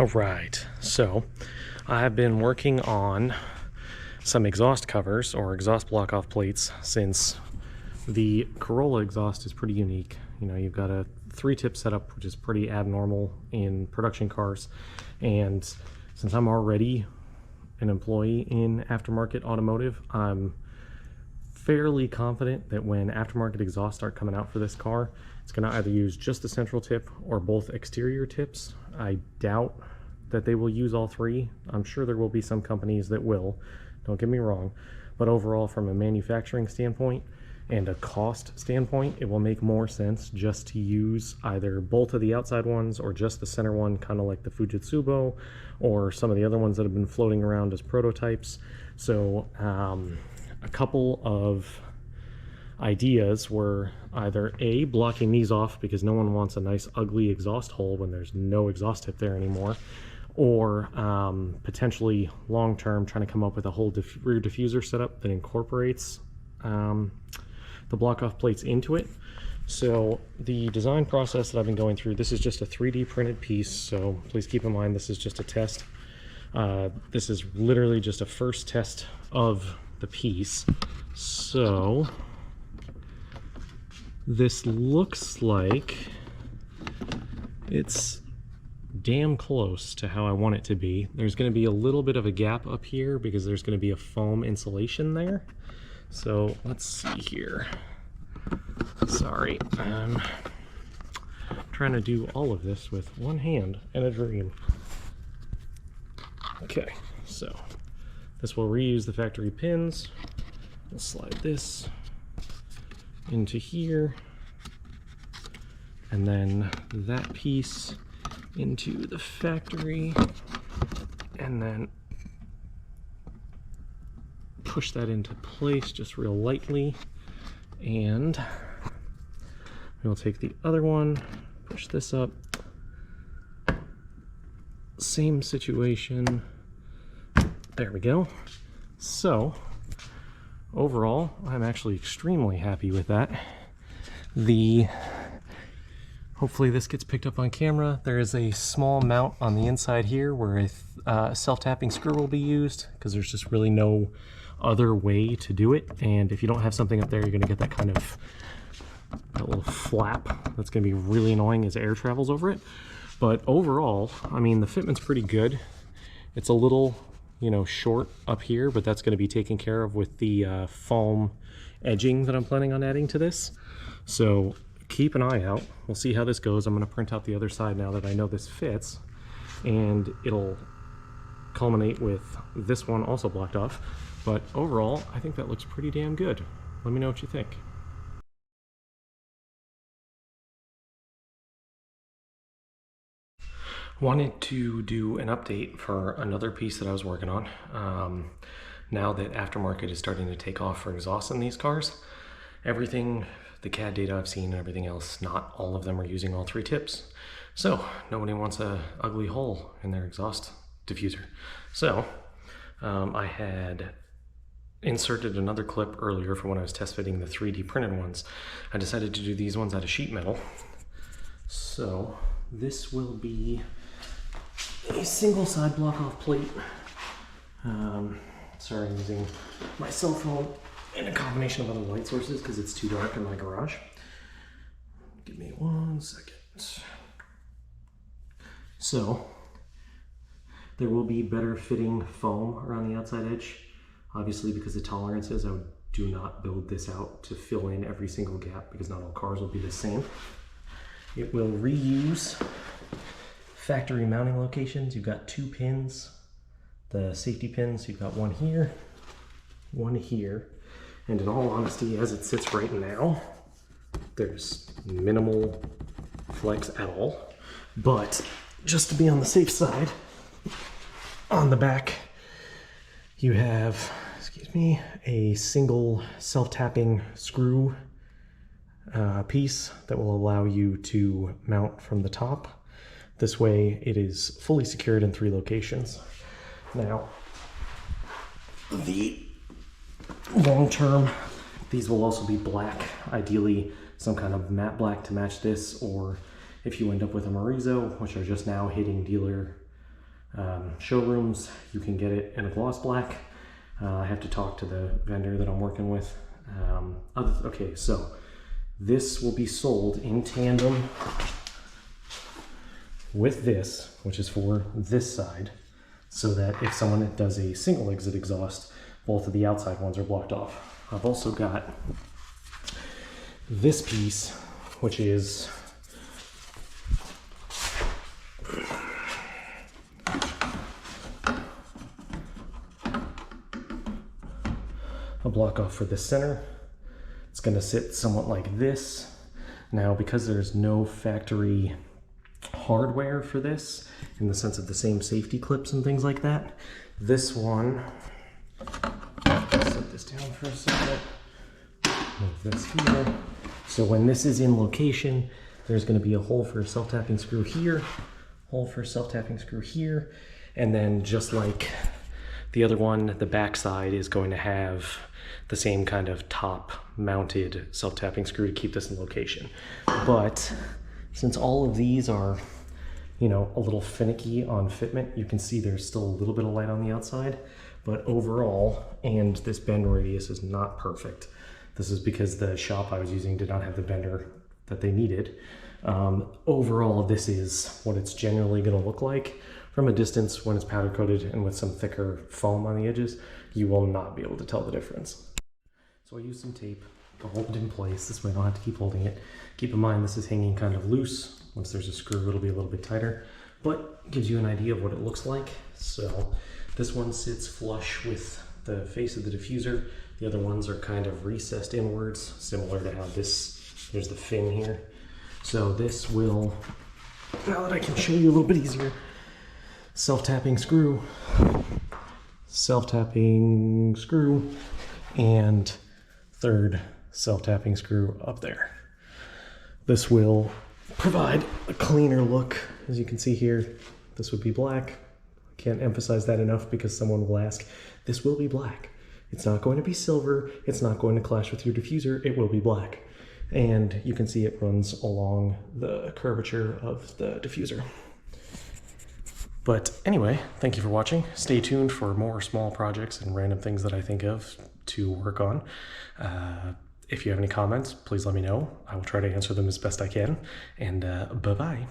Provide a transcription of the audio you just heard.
All right, so I've been working on some exhaust covers or exhaust block-off plates since the Corolla exhaust is pretty unique. You know, you've got a 3-tip setup, which is pretty abnormal in production cars. And since I'm already an employee in aftermarket automotive, I'm fairly confident that when aftermarket exhausts start coming out for this car, it's going to either use just the central tip or both exterior tips. I doubt that they will use all three. I'm sure there will be some companies that will, don't get me wrong, but overall from a manufacturing standpoint and a cost standpoint, it will make more sense just to use either both of the outside ones or just the center one, kind of like the Fujitsubo or some of the other ones that have been floating around as prototypes. So a couple of ideas were either A, blocking these off because no one wants a nice ugly exhaust hole when there's no exhaust tip there anymore, or potentially long-term trying to come up with a whole rear diffuser setup that incorporates the block-off plates into it. So the design process that I've been going through, this is just a 3D printed piece, so please keep in mind this is just a test. This is literally just a first test of the piece. So this looks like it's damn close to how I want it to be. There's going to be a little bit of a gap up here because there's going to be a foam insulation there. So let's see here. Sorry, I'm trying to do all of this with one hand and a dream. Okay, so this will reuse the factory pins. We'll slide this into here, and then that piece into the factory, and then push that into place just real lightly. And we'll take the other one, push this up, same situation. There we go. So overall, I'm actually extremely happy with that. Hopefully this gets picked up on camera. There is a small mount on the inside here where a self-tapping screw will be used because there's just really no other way to do it. And if you don't have something up there, you're going to get that kind of that little flap that's going to be really annoying as air travels over it. But overall, I mean, the fitment's pretty good. It's a little, you know, short up here, but that's going to be taken care of with the foam edging that I'm planning on adding to this. So keep an eye out. We'll see how this goes. I'm going to print out the other side now that I know this fits, and it'll culminate with this one also blocked off. But overall, I think that looks pretty damn good. Let me know what you think. Wanted to do an update for another piece that I was working on. Now that aftermarket is starting to take off for exhaust in these cars, everything, the CAD data I've seen and everything else, not all of them are using all 3 tips. So nobody wants a ugly hole in their exhaust diffuser. So I had inserted another clip earlier for when I was test fitting the 3D printed ones. I decided to do these ones out of sheet metal. So this will be a single side block off plate. Sorry, I'm using my cell phone and a combination of other light sources because it's too dark in my garage. Give me 1 second. So there will be better fitting foam around the outside edge. Obviously, because of tolerances, I do not build this out to fill in every single gap because not all cars will be the same. It will reuse factory mounting locations. You've got 2 pins, the safety pins. You've got one here, and in all honesty, as it sits right now, there's minimal flex at all. But just to be on the safe side, on the back, you have, excuse me, a single self-tapping screw piece that will allow you to mount from the top. This way it is fully secured in 3 locations. Now, the long term, these will also be black, ideally some kind of matte black to match this, or if you end up with a Marizo, which are just now hitting dealer Showrooms, you can get it in a gloss black. I have to talk to the vendor that I'm working with. Okay, so this will be sold in tandem with this, which is for this side, so that if someone does a single exit exhaust, both of the outside ones are blocked off. I've also got this piece, which is a block off for the center. It's going to sit somewhat like this. Now, because there's no factory hardware for this, in the sense of the same safety clips and things like that, this one, set this down for a second, move this here. So when this is in location, there's going to be a hole for a self-tapping screw here, hole for a self-tapping screw here, and then just like the other one, the back side is going to have the same kind of top mounted self-tapping screw to keep this in location. But since all of these are, you know, a little finicky on fitment, you can see there's still a little bit of light on the outside, but overall, and this bend radius is not perfect. This is because the shop I was using did not have the bender that they needed. Overall, this is what it's generally going to look like. From a distance, when it's powder coated and with some thicker foam on the edges, you will not be able to tell the difference. So I used some tape to hold it in place. This way I don't have to keep holding it. Keep in mind this is hanging kind of loose. Once there's a screw, it'll be a little bit tighter, but gives you an idea of what it looks like. So this one sits flush with the face of the diffuser. The other ones are kind of recessed inwards, similar to how this, there's the fin here. So this will, now that I can show you a little bit easier, self-tapping screw, and third self-tapping screw up there. This will provide a cleaner look. As you can see here, this would be black. Can't emphasize that enough because someone will ask. This will be black. It's not going to be silver. It's not going to clash with your diffuser. It will be black. And you can see it runs along the curvature of the diffuser. But anyway, thank you for watching. Stay tuned for more small projects and random things that I think of to work on. If you have any comments, please let me know. I will try to answer them as best I can. And bye-bye.